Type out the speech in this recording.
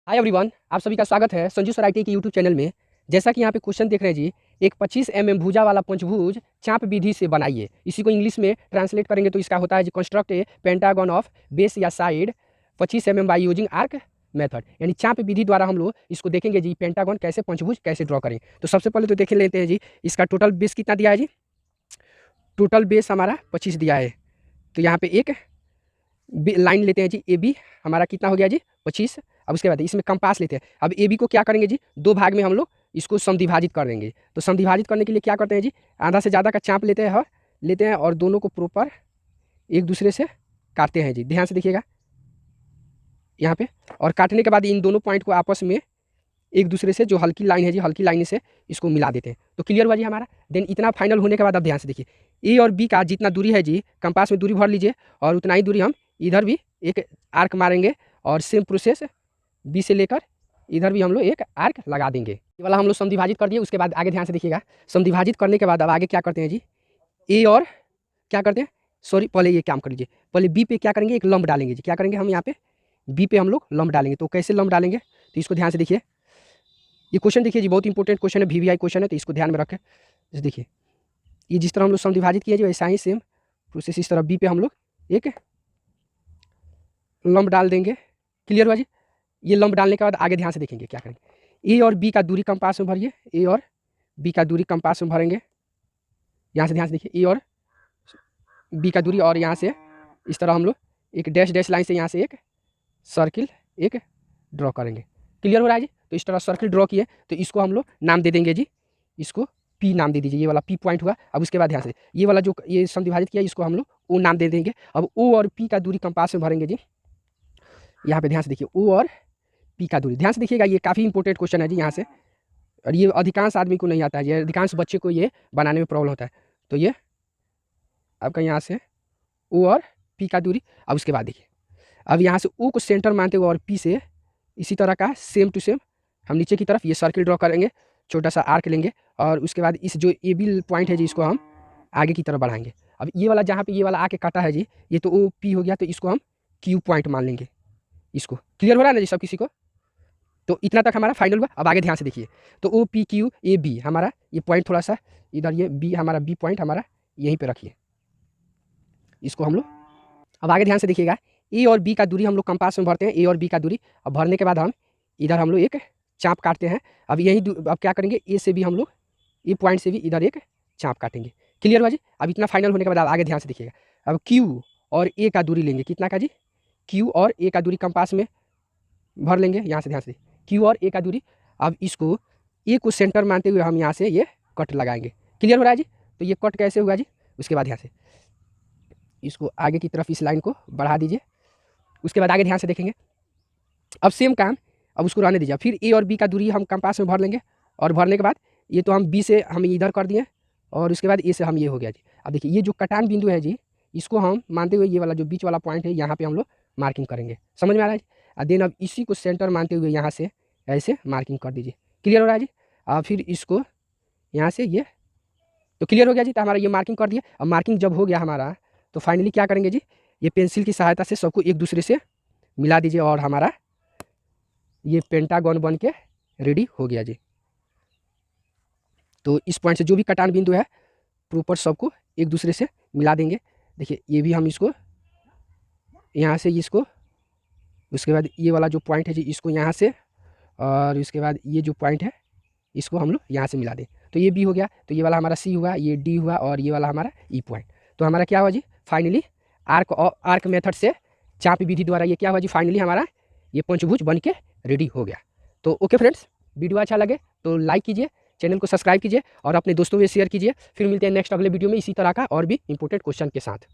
Hi everyone, आप सभी का स्वागत है संजू सर IT के यूट्यूब चैनल में। जैसा कि यहाँ पे क्वेश्चन देख रहे हैं जी, एक 25 भुजा वाला पंचभुज चाप विधि से बनाइए। इसी को इंग्लिश में ट्रांसलेट करेंगे तो इसका होता है जी, construct a pentagon of base या side 25 by using arc method. यानी चाप विधि द्वारा हम लोग इसको देखेंगे जी, पेंटागन कैसे पंचभुज कैसे ड्रॉ करें। तो सबसे पहले तो देख लेते हैं जी, इसका टोटल बेस कितना दिया है जी। टोटल बेस हमारा 25 दिया है। तो यहाँ पे एक लाइन लेते हैं जी, ए बी हमारा कितना हो गया जी 25। अब उसके बाद इसमें कंपास लेते हैं। अब ए बी को क्या करेंगे जी, दो भाग में हम लोग इसको समद्विभाजित कर देंगे। तो समद्विभाजित करने के लिए क्या करते हैं जी, आधा से ज़्यादा का चाप लेते हैं और दोनों को प्रॉपर एक दूसरे से काटते हैं जी। ध्यान से देखिएगा यहाँ पे। और काटने के बाद इन दोनों पॉइंट को आपस में एक दूसरे से जो हल्की लाइन है जी, हल्की लाइन से इसको मिला देते हैं। तो क्लियर हुआ जी हमारा। देन इतना फाइनल होने के बाद अब ध्यान से देखिए, ए और बी का जितना दूरी है जी, कंपास में दूरी भर लीजिए और उतना ही दूरी हम इधर भी एक आर्क मारेंगे और सेम प्रोसेस बी से लेकर इधर भी हम लोग एक आर्क लगा देंगे। ये वाला हम लोग समद्विभाजित कर दिए। उसके बाद आगे ध्यान से देखिएगा, समद्विभाजित करने के बाद अब आगे क्या करते हैं जी, ए और क्या करते हैं, सॉरी पहले ये काम कर लीजिए, पहले बी पे क्या करेंगे, एक लंब डालेंगे जी। क्या करेंगे हम यहाँ पे बी पे हम लोग लंब डालेंगे। तो कैसे लंब डालेंगे, तो इसको ध्यान से देखिए। ये क्वेश्चन देखिए जी, बहुत इंपॉर्टेंट क्वेश्चन है, VVI क्वेश्चन है, तो इसको ध्यान में रखें। जैसे देखिए, ये जिस तरह हम लोग समद्विभाजित किए जो वैसा ही सेम प्रोसेस इस तरह बी पे हम लोग एक लंब डाल देंगे। क्लियर हुआ जी। ये लंब डालने के बाद आगे ध्यान से देखेंगे क्या करेंगे, ए और बी का दूरी कंपास में भरिए, ए और बी का दूरी कंपास में भरेंगे। यहाँ से ध्यान से देखिए, ए और बी का दूरी, और यहाँ से इस तरह हम लोग एक डैश डैश लाइन से यहाँ से एक सर्किल एक ड्रॉ करेंगे। क्लियर हो रहा है जी। तो इस तरह सर्किल ड्रॉ किए, तो इसको हम लोग नाम दे देंगे जी, इसको पी नाम दे दीजिए। ये वाला पी पॉइंट हुआ। अब उसके बाद ध्यान से ये वाला जो ये समद्विभाजित किया, इसको हम लोग ओ नाम दे देंगे। अब ओ और पी का दूरी कंपास में भरेंगे जी। यहाँ पे ध्यान से देखिए, ओ और पी का दूरी, ध्यान से देखिएगा, ये काफ़ी इंपॉर्टेंट क्वेश्चन है जी यहाँ से। और ये अधिकांश आदमी को नहीं आता है, ये अधिकांश बच्चे को ये बनाने में प्रॉब्लम होता है। तो ये आपका यहाँ से ओ और पी का दूरी। अब उसके बाद देखिए, अब यहाँ से ओ को सेंटर मानते हुए और पी से इसी तरह का सेम टू सेम हम नीचे की तरफ ये सर्किल ड्रॉ करेंगे, छोटा सा आर्क लेंगे और उसके बाद इस जो ए बी पॉइंट है जी, इसको हम आगे की तरफ बढ़ाएंगे। अब ये वाला जहाँ पे ये वाला आके काटा है जी, ये तो ओ पी हो गया, तो इसको हम क्यू पॉइंट मान लेंगे इसको। क्लियर हो रहा है ना जी सब किसी को। तो इतना तक हमारा फाइनल हुआ। अब आगे ध्यान से देखिए, तो O P Q A B हमारा ये पॉइंट थोड़ा सा इधर, ये बी हमारा बी पॉइंट हमारा यहीं पे रखिए, इसको हम लोग। अब आगे ध्यान से देखिएगा, ए और बी का दूरी हम लोग कंपास में भरते हैं, ए और बी का दूरी। अब भरने के बाद हम इधर हम लोग एक चाप काटते हैं। अब यही अब क्या करेंगे, ए से भी हम लोग ए पॉइंट से भी इधर एक चाप काटेंगे। क्लियर हुआ जी। अब इतना फाइनल होने के बाद आगे ध्यान से देखिएगा, अब क्यू और ए का दूरी लेंगे, कितना का जी, क्यू और ए का दूरी कंपास में भर लेंगे। यहाँ से ध्यान से क्यू और ए का दूरी। अब इसको ए को सेंटर मानते हुए हम यहाँ से ये कट लगाएंगे। क्लियर हो रहा है जी। तो ये कट कैसे हुआ जी, उसके बाद ध्यान से इसको आगे की तरफ इस लाइन को बढ़ा दीजिए। उसके बाद आगे ध्यान से देखेंगे, अब सेम काम, अब उसको रहने दीजिए। फिर ए और बी का दूरी हम कंपास में भर लेंगे और भरने के बाद ये तो हम बी से हम इधर कर दिए और उसके बाद ए से हम ये हो गया जी। अब देखिए, ये जो कटान बिंदु है जी, इसको हम मानते हुए ये वाला जो बीच वाला पॉइंट है यहाँ पे हम लोग मार्किंग करेंगे। समझ में आ रहा है जी। देन अब इसी को सेंटर मानते हुए यहाँ से ऐसे मार्किंग कर दीजिए। क्लियर हो रहा है जी। अब फिर इसको यहाँ से ये, तो क्लियर हो गया जी। तो हमारा ये मार्किंग कर दिया। अब मार्किंग जब हो गया हमारा, तो फाइनली क्या करेंगे जी, ये पेंसिल की सहायता से सबको एक दूसरे से मिला दीजिए और हमारा ये पेंटागन बन के रेडी हो गया जी। तो इस पॉइंट से जो भी कटान बिंदु है प्रॉपर सबको एक दूसरे से मिला देंगे। देखिए, ये भी हम इसको यहाँ से इसको, उसके बाद ये वाला जो पॉइंट है जी, इसको यहाँ से, और उसके बाद ये जो पॉइंट है इसको हम लोग यहाँ से मिला दें। तो ये बी हो गया, तो ये वाला हमारा सी हुआ, ये डी हुआ और ये वाला हमारा ई पॉइंट। तो हमारा क्या हुआ जी, फाइनली आर्क मेथड से चाप विधि द्वारा ये क्या हुआ जी, फाइनली हमारा ये पंचभुज बन के रेडी हो गया। तो ओके फ्रेंड्स, वीडियो अच्छा लगे तो लाइक कीजिए, चैनल को सब्सक्राइब कीजिए और अपने दोस्तों में शेयर कीजिए। फिर मिलते हैं नेक्स्ट अगले वीडियो में इसी तरह का और भी इंपॉर्टेंट क्वेश्चन के साथ।